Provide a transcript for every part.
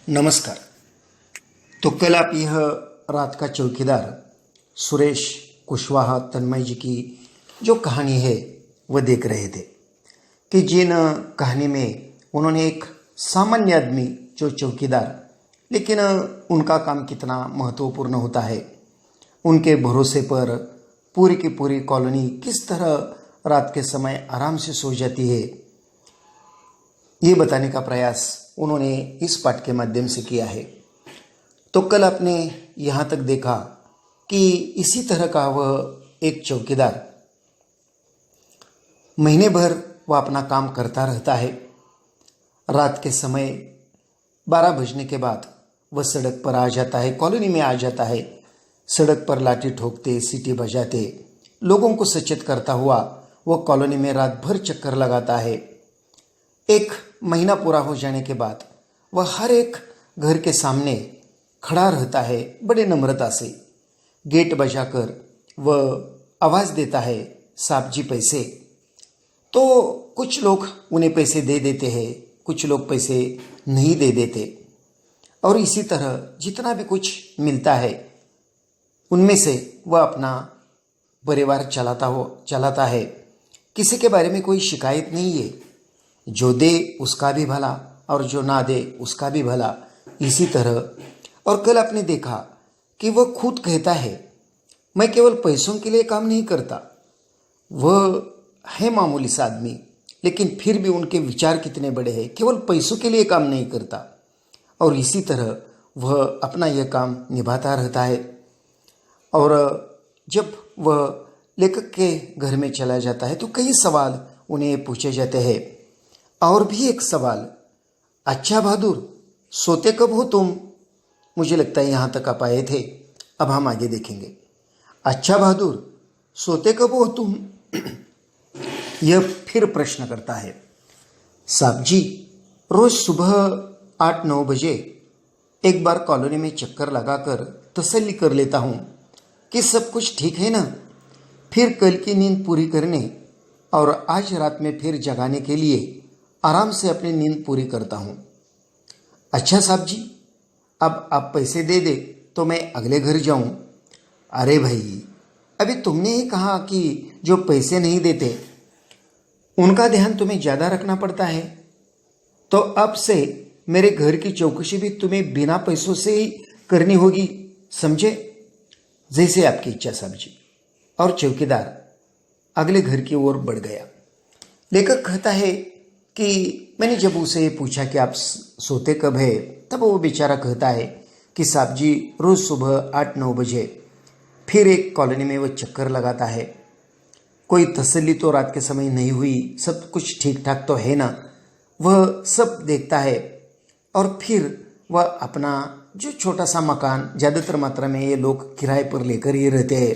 नमस्कार। तो कल आप यह रात का चौकीदार सुरेश कुशवाहा तन्मय जी की जो कहानी है वह देख रहे थे कि जिन कहानी में उन्होंने एक सामान्य आदमी जो चौकीदार, लेकिन उनका काम कितना महत्वपूर्ण होता है, उनके भरोसे पर पूरी की पूरी कॉलोनी किस तरह रात के समय आराम से सो जाती है, ये बताने का प्रयास उन्होंने इस पाठ के माध्यम से किया है। तो कल आपने यहाँ तक देखा कि इसी तरह का वह एक चौकीदार महीने भर वह अपना काम करता रहता है। रात के समय 12 बजने के बाद वह सड़क पर आ जाता है, कॉलोनी में आ जाता है। सड़क पर लाठी ठोकते, सीटी बजाते, लोगों को सचेत करता हुआ वह कॉलोनी में रात भर चक्कर लगाता है। एक महीना पूरा हो जाने के बाद वह हर एक घर के सामने खड़ा रहता है, बड़े नम्रता से गेट बजाकर वह आवाज़ देता है, साहब जी पैसे। तो कुछ लोग उन्हें पैसे दे देते हैं, कुछ लोग पैसे नहीं दे देते, और इसी तरह जितना भी कुछ मिलता है उनमें से वह अपना परिवार चलाता है। किसी के बारे में कोई शिकायत नहीं है। जो दे उसका भी भला और जो ना दे उसका भी भला, इसी तरह। और कल आपने देखा कि वह खुद कहता है, मैं केवल पैसों के लिए काम नहीं करता। वह है मामूली सा आदमी, लेकिन फिर भी उनके विचार कितने बड़े हैं, केवल पैसों के लिए काम नहीं करता। और इसी तरह वह अपना यह काम निभाता रहता है। और जब वह लेखक के घर में चला जाता है तो कई सवाल उन्हें पूछे जाते हैं। और भी एक सवाल, अच्छा बहादुर सोते कब हो तुम? मुझे लगता है यहाँ तक आप आए थे, अब हम आगे देखेंगे। अच्छा बहादुर सोते कब हो तुम? यह फिर प्रश्न करता है। साहब जी, रोज सुबह 8-9 बजे एक बार कॉलोनी में चक्कर लगाकर तसल्ली कर लेता हूँ कि सब कुछ ठीक है ना, फिर कल की नींद पूरी करने और आज रात में फिर जगाने के लिए आराम से अपनी नींद पूरी करता हूँ। अच्छा साहब जी, अब आप पैसे दे दे तो मैं अगले घर जाऊँ। अरे भाई, अभी तुमने ही कहा कि जो पैसे नहीं देते उनका ध्यान तुम्हें ज़्यादा रखना पड़ता है, तो अब से मेरे घर की चौकसी भी तुम्हें बिना पैसों से ही करनी होगी, समझे? जैसे आपकी इच्छा साहब जी। और चौकीदार अगले घर की ओर बढ़ गया। लेखक कहता है कि मैंने जब उसे पूछा कि आप सोते कब है, तब वो बेचारा कहता है कि साहब जी रोज़ सुबह 8-9 बजे फिर एक कॉलोनी में वो चक्कर लगाता है। कोई तसल्ली तो रात के समय नहीं हुई, सब कुछ ठीक ठाक तो है ना, वह सब देखता है। और फिर वह अपना जो छोटा सा मकान, ज़्यादातर मात्रा में ये लोग किराए पर लेकर ही रहते हैं,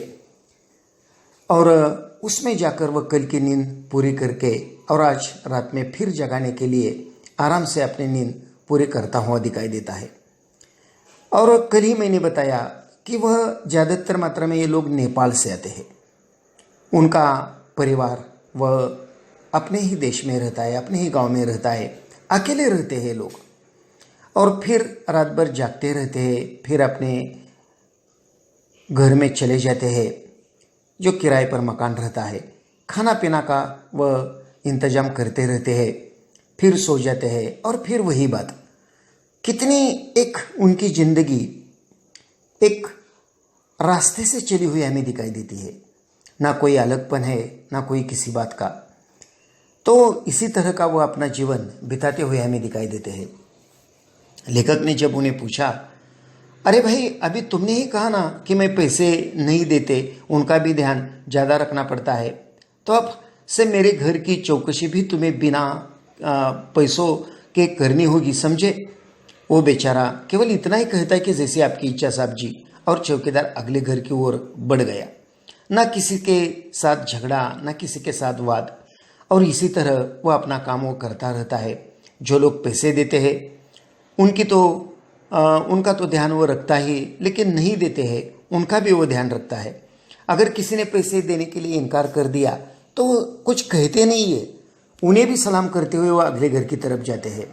और उसमें जाकर वह कल की नींद पूरी करके और आज रात में फिर जगाने के लिए आराम से अपनी नींद पूरी करता हुआ दिखाई देता है। और कल ही मैंने बताया कि वह ज़्यादातर मात्रा में ये लोग नेपाल से आते हैं। उनका परिवार वह अपने ही देश में रहता है, अपने ही गांव में रहता है, अकेले रहते हैं लोग। और फिर रात भर जागते रहते हैं, फिर अपने घर में चले जाते हैं जो किराए पर मकान रहता है। खाना पीना का वह इंतजाम करते रहते हैं, फिर सो जाते हैं, और फिर वही बात। कितनी एक उनकी ज़िंदगी एक रास्ते से चली हुई हमें दिखाई देती है, ना कोई अलगपन है, ना कोई किसी बात का। तो इसी तरह का वो अपना जीवन बिताते हुए हमें दिखाई देते हैं। लेखक ने जब उन्हें पूछा, अरे भाई, अभी तुमने ही कहा ना कि मैं पैसे नहीं देते, उनका भी ध्यान ज़्यादा रखना पड़ता है, तो अब से मेरे घर की चौकसी भी तुम्हें बिना पैसों के करनी होगी, समझे? वो बेचारा केवल इतना ही कहता है कि जैसे आपकी इच्छा साहब जी, और चौकीदार अगले घर की ओर बढ़ गया। ना किसी के साथ झगड़ा, ना किसी के साथ वाद, और इसी तरह वह अपना काम वो करता रहता है। जो लोग पैसे देते हैं उनका तो ध्यान वो रखता ही, लेकिन नहीं देते हैं उनका भी वो ध्यान रखता है। अगर किसी ने पैसे देने के लिए इनकार कर दिया तो वो कुछ कहते नहीं है, उन्हें भी सलाम करते हुए वो अगले घर की तरफ जाते हैं।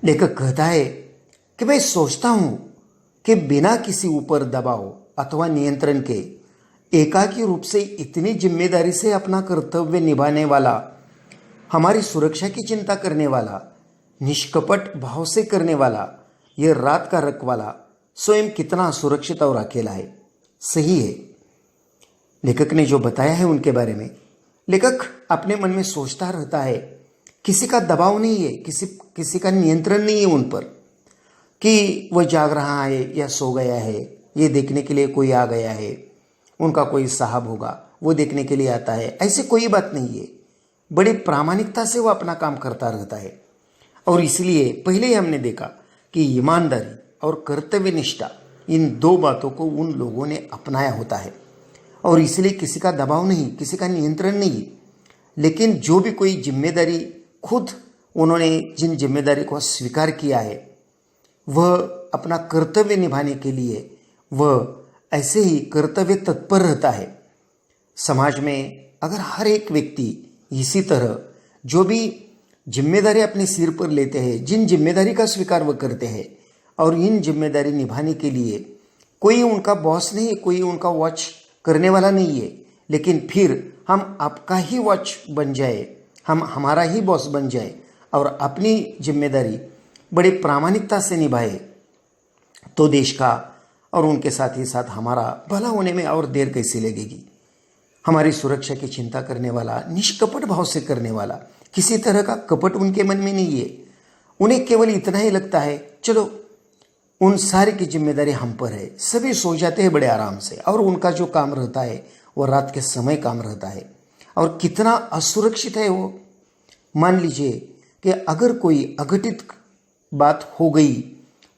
लेखक कहता है कि मैं सोचता हूं कि बिना किसी ऊपर दबाव अथवा नियंत्रण के एकाकी रूप से इतनी जिम्मेदारी से अपना कर्तव्य निभाने वाला, हमारी सुरक्षा की चिंता करने वाला, निष्कपट भाव से करने वाला यह रात का रखवाला स्वयं कितना सुरक्षित और अकेला है। सही है, लेखक ने जो बताया है उनके बारे में, लेखक अपने मन में सोचता रहता है, किसी का दबाव नहीं है, किसी का नियंत्रण नहीं है उन पर कि वह जाग रहा है या सो गया है, ये देखने के लिए कोई आ गया है, उनका कोई साहब होगा वो देखने के लिए आता है, ऐसे कोई बात नहीं है। बड़ी प्रामाणिकता से वो अपना काम करता रहता है। और इसलिए पहले ही हमने देखा कि ईमानदारी और कर्तव्य निष्ठा, इन दो बातों को उन लोगों ने अपनाया होता है। और इसलिए किसी का दबाव नहीं, किसी का नियंत्रण नहीं, लेकिन जो भी कोई जिम्मेदारी खुद उन्होंने जिन जिम्मेदारी को स्वीकार किया है, वह अपना कर्तव्य निभाने के लिए वह ऐसे ही कर्तव्य तत्पर रहता है। समाज में अगर हर एक व्यक्ति इसी तरह जो भी जिम्मेदारी अपने सिर पर लेते हैं, जिन जिम्मेदारी का स्वीकार वह करते हैं और इन जिम्मेदारी निभाने के लिए कोई उनका बॉस नहीं, कोई उनका वॉच करने वाला नहीं है, लेकिन फिर हम आपका ही वॉच बन जाए, हम हमारा ही बॉस बन जाए और अपनी जिम्मेदारी बड़ी प्रामाणिकता से निभाए, तो देश का और उनके साथ ही साथ हमारा भला होने में और देर कैसे लगेगी। हमारी सुरक्षा की चिंता करने वाला, निष्कपट भाव से करने वाला, किसी तरह का कपट उनके मन में नहीं है। उन्हें केवल इतना ही लगता है, चलो उन सारी की जिम्मेदारी हम पर है। सभी सो जाते हैं बड़े आराम से और उनका जो काम रहता है वो रात के समय काम रहता है। और कितना असुरक्षित है वो। मान लीजिए कि अगर कोई अघटित बात हो गई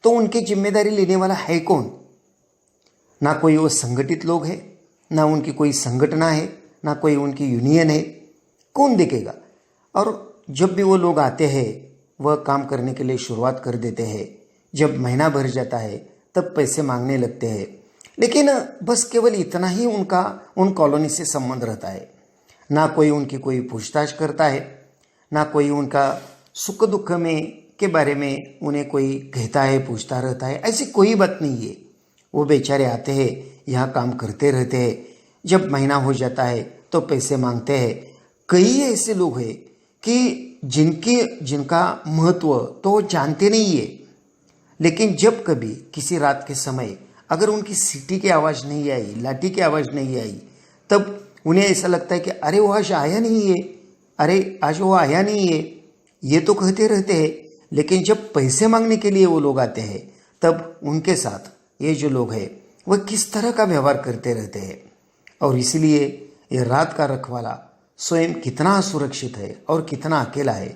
तो उनकी जिम्मेदारी लेने वाला है कौन? ना कोई वो संगठित लोग है, ना उनकी कोई संगठना है, ना कोई उनकी यूनियन है। कौन देखेगा? और जब भी वो लोग आते हैं वह काम करने के लिए शुरुआत कर देते हैं। जब महीना भर जाता है तब पैसे मांगने लगते हैं। लेकिन बस केवल इतना ही उनका उन कॉलोनी से संबंध रहता है। ना कोई उनकी कोई पूछताछ करता है, ना कोई उनका सुख दुख में के बारे में उन्हें कोई कहता है, पूछता रहता है। ऐसी कोई बात नहीं है। वो बेचारे आते हैं, यहाँ काम करते रहते हैं। जब महीना हो जाता है तो पैसे मांगते हैं। कई ऐसे लोग हैं कि जिनका महत्व तो जानते नहीं है, लेकिन जब कभी किसी रात के समय अगर उनकी सीटी की आवाज़ नहीं आई, लाठी की आवाज़ नहीं आई, तब उन्हें ऐसा लगता है कि अरे वो आज आया नहीं है, अरे आज वो आया नहीं है, ये तो कहते रहते हैं। लेकिन जब पैसे मांगने के लिए वो लोग आते हैं तब उनके साथ ये जो लोग हैं वह किस तरह का व्यवहार करते रहते हैं। और इसलिए ये रात का रखवाला स्वयं कितना असुरक्षित है और कितना अकेला है।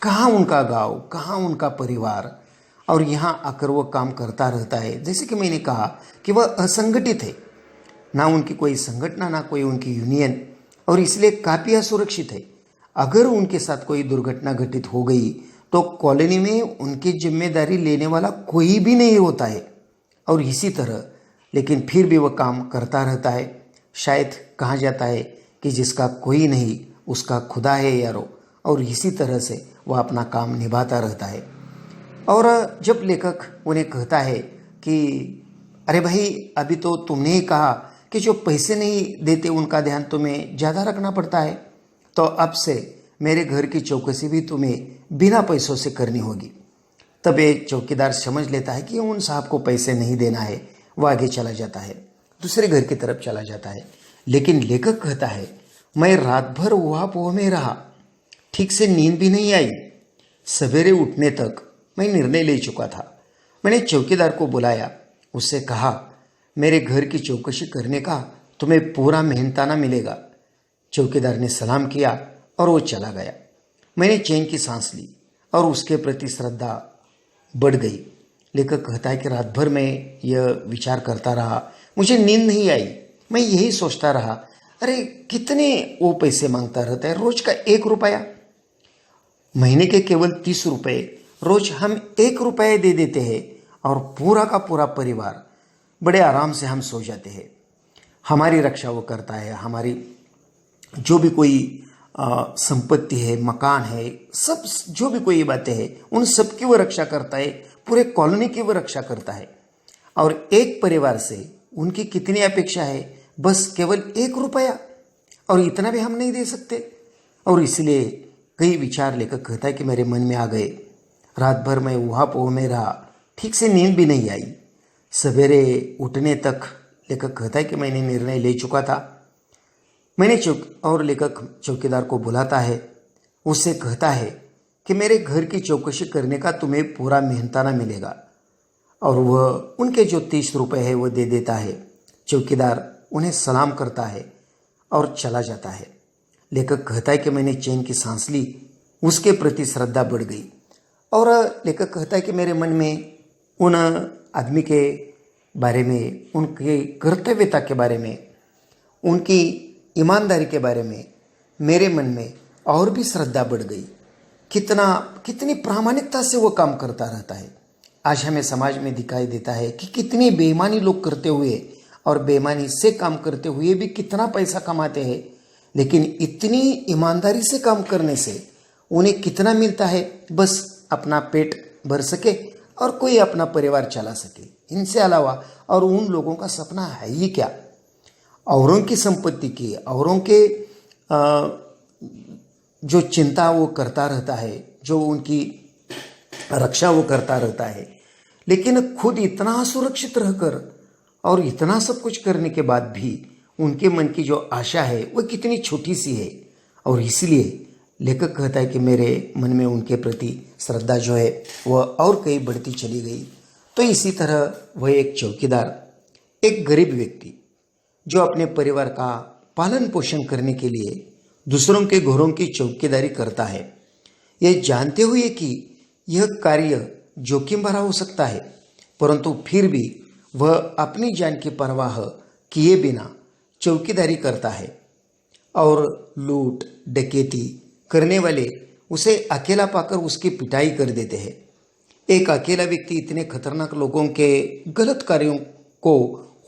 कहाँ उनका गांव, कहाँ उनका परिवार, और यहाँ आकर वह काम करता रहता है। जैसे कि मैंने कहा कि वह असंगठित है, ना उनकी कोई संगठन, ना कोई उनकी यूनियन, और इसलिए काफ़ी असुरक्षित है। अगर उनके साथ कोई दुर्घटना घटित हो गई तो कॉलोनी में उनकी जिम्मेदारी लेने वाला कोई भी नहीं होता है। और इसी तरह लेकिन फिर भी वह काम करता रहता है। शायद कहा जाता है कि जिसका कोई नहीं उसका खुदा है यारो। और इसी तरह से वह अपना काम निभाता रहता है। और जब लेखक उन्हें कहता है कि अरे भाई, अभी तो तुमने ही कहा कि जो पैसे नहीं देते उनका ध्यान तुम्हें ज़्यादा रखना पड़ता है, तो अब से मेरे घर की चौकसी भी तुम्हें बिना पैसों से करनी होगी। तब ये चौकीदार समझ लेता है कि उन साहब को पैसे नहीं देना है। वह आगे चला जाता है, दूसरे घर की तरफ चला जाता है। लेकिन लेखक कहता है, मैं रात भर ऊहा-पोह में रहा, ठीक से नींद भी नहीं आई। सवेरे उठने तक मैं निर्णय ले चुका था। मैंने चौकीदार को बुलाया, उससे कहा, मेरे घर की चौकसी करने का तुम्हें पूरा मेहनताना मिलेगा। चौकीदार ने सलाम किया और वो चला गया। मैंने चैन की सांस ली और उसके प्रति श्रद्धा बढ़ गई। लेखक कहता है कि रात भर मैं यह विचार करता रहा, मुझे नींद नहीं आई। मैं यही सोचता रहा, अरे कितने वो पैसे मांगता रहता है, रोज का 1 रुपया, महीने के केवल 30 रुपये, रोज हम 1 रुपये दे देते हैं और पूरा का पूरा परिवार बड़े आराम से हम सो जाते हैं। हमारी रक्षा वो करता है, हमारी जो भी कोई संपत्ति है, मकान है, सब जो भी कोई बातें हैं उन सब की वो रक्षा करता है, पूरे कॉलोनी की वो रक्षा करता है। और एक परिवार से उनकी कितनी अपेक्षा है, बस केवल 1 रुपया, और इतना भी हम नहीं दे सकते। और इसलिए कई विचार लेकर कहता है कि मेरे मन में आ गए। रात भर मैं वहाँ पोह में रहा, ठीक से नींद भी नहीं आई। सवेरे उठने तक लेखक कहता है कि मैंने निर्णय ले चुका था। मैंने और लेखक चौकीदार को बुलाता है, उससे कहता है कि मेरे घर की चौकसी करने का तुम्हें पूरा मेहनताना मिलेगा। और वह उनके जो 30 रुपये है वो दे देता है। चौकीदार उन्हें सलाम करता है और चला जाता है। लेखक कहता है कि मैंने चैन की सांस ली, उसके प्रति श्रद्धा बढ़ गई। और लेखक कहता है कि मेरे मन में उन आदमी के बारे में, उनके कर्तव्यता के बारे में, उनकी ईमानदारी के बारे में मेरे मन में और भी श्रद्धा बढ़ गई। कितनी प्रामाणिकता से वो काम करता रहता है। आज हमें समाज में दिखाई देता है कि कितनी बेईमानी लोग करते हुए और बेईमानी से काम करते हुए भी कितना पैसा कमाते हैं, लेकिन इतनी ईमानदारी से काम करने से उन्हें कितना मिलता है, बस अपना पेट भर सके और कोई अपना परिवार चला सके। इनसे अलावा और उन लोगों का सपना है ही क्या? औरों की संपत्ति की, औरों के जो चिंता वो करता रहता है, जो उनकी रक्षा वो करता रहता है, लेकिन खुद इतना सुरक्षित रहकर और इतना सब कुछ करने के बाद भी उनके मन की जो आशा है वह कितनी छोटी सी है। और इसलिए लेखक कहता है कि मेरे मन में उनके प्रति श्रद्धा जो है वह और कहीं बढ़ती चली गई। तो इसी तरह वह एक चौकीदार, एक गरीब व्यक्ति जो अपने परिवार का पालन पोषण करने के लिए दूसरों के घरों की चौकीदारी करता है, यह जानते हुए कि यह कार्य जोखिम भरा हो सकता है, परंतु फिर भी वह अपनी जान की परवाह किए बिना चौकीदारी करता है। और लूट डकैती करने वाले उसे अकेला पाकर उसकी पिटाई कर देते हैं। एक अकेला व्यक्ति इतने खतरनाक लोगों के गलत कार्यों को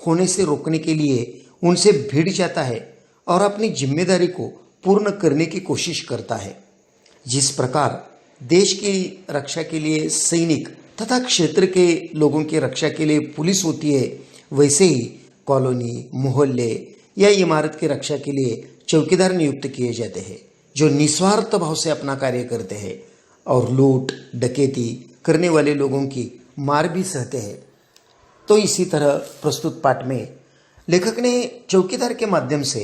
होने से रोकने के लिए उनसे भिड़ जाता है और अपनी जिम्मेदारी को पूर्ण करने की कोशिश करता है। जिस प्रकार देश की रक्षा के लिए सैनिक तथा क्षेत्र के लोगों की रक्षा के लिए पुलिस होती है, वैसे ही कॉलोनी, मोहल्ले या इमारत की रक्षा के लिए चौकीदार नियुक्त किए जाते हैं, जो निस्वार्थ भाव से अपना कार्य करते हैं और लूट डकैती करने वाले लोगों की मार भी सहते हैं। तो इसी तरह प्रस्तुत पाठ में लेखक ने चौकीदार के माध्यम से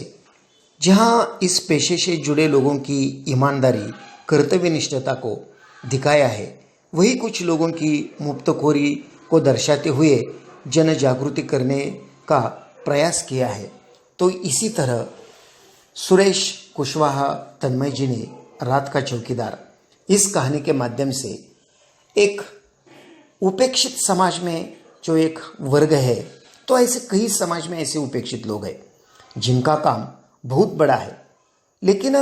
जहाँ इस पेशे से जुड़े लोगों की ईमानदारी, कर्तव्यनिष्ठता को दिखाया है, वही कुछ लोगों की मुफ्तखोरी को दर्शाते हुए जन जागृति करने का प्रयास किया है। तो इसी तरह सुरेश कुशवाहा तन्मय जी ने रात का चौकीदार इस कहानी के माध्यम से एक उपेक्षित समाज में जो एक वर्ग है, तो ऐसे कई समाज में ऐसे उपेक्षित लोग हैं जिनका काम बहुत बड़ा है, लेकिन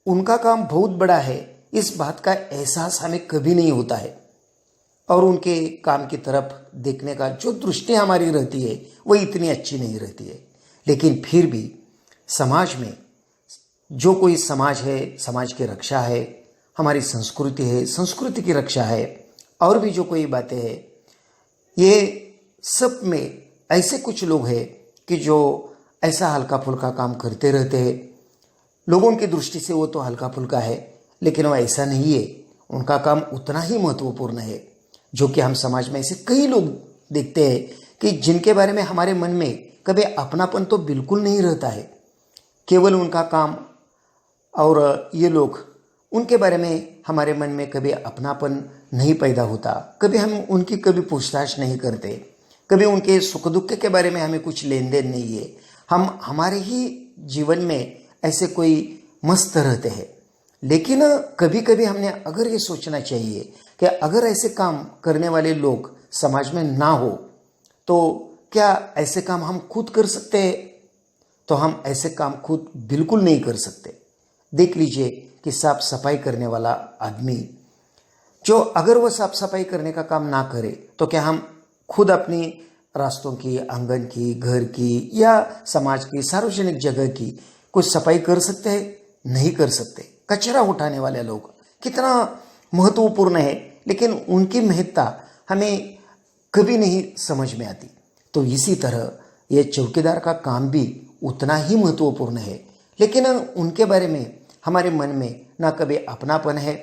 उनका काम बहुत बड़ा है इस बात का एहसास हमें कभी नहीं होता है। और उनके काम की तरफ देखने का जो दृष्टि हमारी रहती है वो इतनी अच्छी नहीं रहती है। लेकिन फिर भी समाज में जो कोई समाज है, समाज की रक्षा है, हमारी संस्कृति है, संस्कृति की रक्षा है, और भी जो कोई बातें हैं, ये सब में ऐसे कुछ लोग हैं कि जो ऐसा हल्का फुल्का काम करते रहते हैं। लोगों की दृष्टि से वो तो हल्का फुल्का है, लेकिन वो ऐसा नहीं है, उनका काम उतना ही महत्वपूर्ण है। जो कि हम समाज में ऐसे कई लोग देखते हैं कि जिनके बारे में हमारे मन में कभी अपनापन तो बिल्कुल नहीं रहता है, केवल उनका काम, और ये लोग उनके बारे में हमारे मन में कभी अपनापन नहीं पैदा होता, कभी हम उनकी कभी पूछताछ नहीं करते, कभी उनके सुख दुख के बारे में हमें कुछ लेन देन नहीं है। हम हमारे ही जीवन में ऐसे कोई मस्त रहते हैं। लेकिन कभी कभी हमने अगर ये सोचना चाहिए कि अगर ऐसे काम करने वाले लोग समाज में ना हो तो क्या ऐसे काम हम खुद कर सकते हैं? तो हम ऐसे काम खुद बिल्कुल नहीं कर सकते। देख लीजिए कि साफ सफाई करने वाला आदमी, जो अगर वह साफ सफाई करने का काम ना करे तो क्या हम खुद अपनी रास्तों की, आंगन की, घर की या समाज की, सार्वजनिक जगह की कुछ सफाई कर सकते हैं? नहीं कर सकते। कचरा उठाने वाले लोग कितना महत्वपूर्ण है, लेकिन उनकी महत्ता हमें कभी नहीं समझ में आती। तो इसी तरह ये चौकीदार का काम भी उतना ही महत्वपूर्ण है, लेकिन उनके बारे में हमारे मन में ना कभी अपनापन है,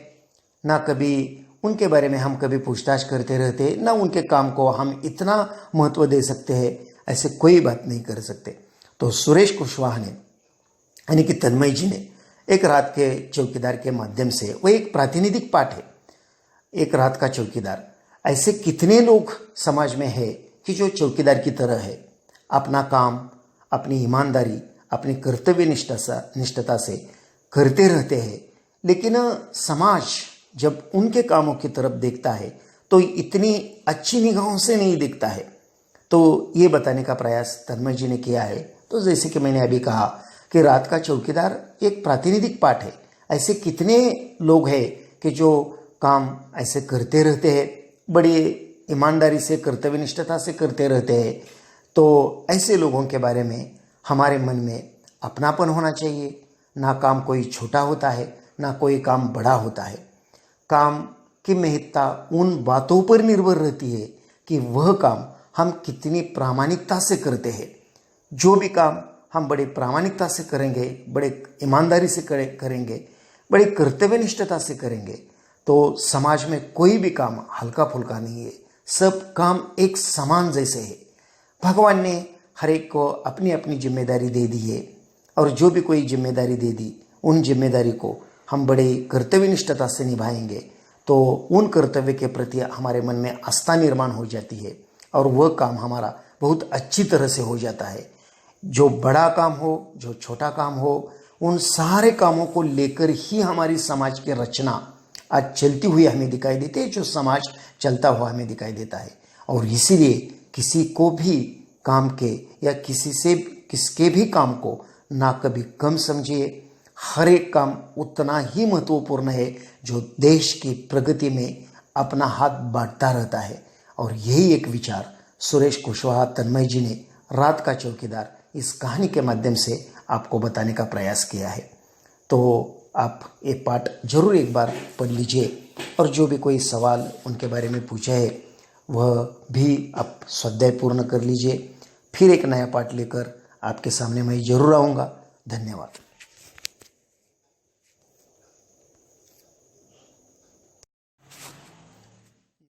ना कभी उनके बारे में हम कभी पूछताछ करते रहते, ना उनके काम को हम इतना महत्व दे सकते हैं, ऐसे कोई बात नहीं कर सकते। तो सुरेश कुशवाहा ने यानी कि तन्मय जी ने एक रात के चौकीदार के माध्यम से, वो एक प्रातिनिधिक पाठ है, एक रात का चौकीदार। ऐसे कितने लोग समाज में है कि जो चौकीदार की तरह है, अपना काम अपनी ईमानदारी अपनी कर्तव्य निष्ठता से करते रहते हैं, लेकिन समाज जब उनके कामों की तरफ देखता है तो इतनी अच्छी निगाहों से नहीं देखता है। तो ये बताने का प्रयास तन्मय जी ने किया है। तो जैसे कि मैंने अभी कहा कि रात का चौकीदार एक प्रातिनिधिक पाठ है। ऐसे कितने लोग हैं कि जो काम ऐसे करते रहते हैं, बड़ी ईमानदारी से कर्तव्य निष्ठता से करते रहते हैं। तो ऐसे लोगों के बारे में हमारे मन में अपनापन होना चाहिए। ना काम कोई छोटा होता है, ना कोई काम बड़ा होता है। काम की महत्ता उन बातों पर निर्भर रहती है कि वह काम हम कितनी प्रामाणिकता से करते हैं। जो भी काम हम बड़े प्रामाणिकता से करेंगे, बड़े ईमानदारी से करेंगे, बड़े कर्तव्यनिष्ठता से करेंगे, तो समाज में कोई भी काम हल्का फुल्का नहीं है। सब काम एक समान जैसे है। भगवान ने हर एक को अपनी अपनी जिम्मेदारी दे दी है, और जो भी कोई जिम्मेदारी दे दी, उन जिम्मेदारी को हम बड़े कर्तव्यनिष्ठता से निभाएंगे तो उन कर्तव्य के प्रति हमारे मन में आस्था निर्माण हो जाती है, और वह काम हमारा बहुत अच्छी तरह से हो जाता है। जो बड़ा काम हो, जो छोटा काम हो, उन सारे कामों को लेकर ही हमारी समाज की रचना आज चलती हुई हमें दिखाई देती है, जो समाज चलता हुआ हमें दिखाई देता है। और इसीलिए किसी को भी काम के या किसके भी काम को ना कभी कम समझिए। हर एक काम उतना ही महत्वपूर्ण है जो देश की प्रगति में अपना हाथ बांटता रहता है। और यही एक विचार सुरेश कुशवाहा तन्मय जी ने रात का चौकीदार इस कहानी के माध्यम से आपको बताने का प्रयास किया है। तो आप ये पाठ जरूर एक बार पढ़ लीजिए, और जो भी कोई सवाल उनके बारे में पूछा है वह भी आप स्वाध्याय पूर्ण कर लीजिए। फिर एक नया पाठ लेकर आपके सामने मैं जरूर आऊँगा। धन्यवाद।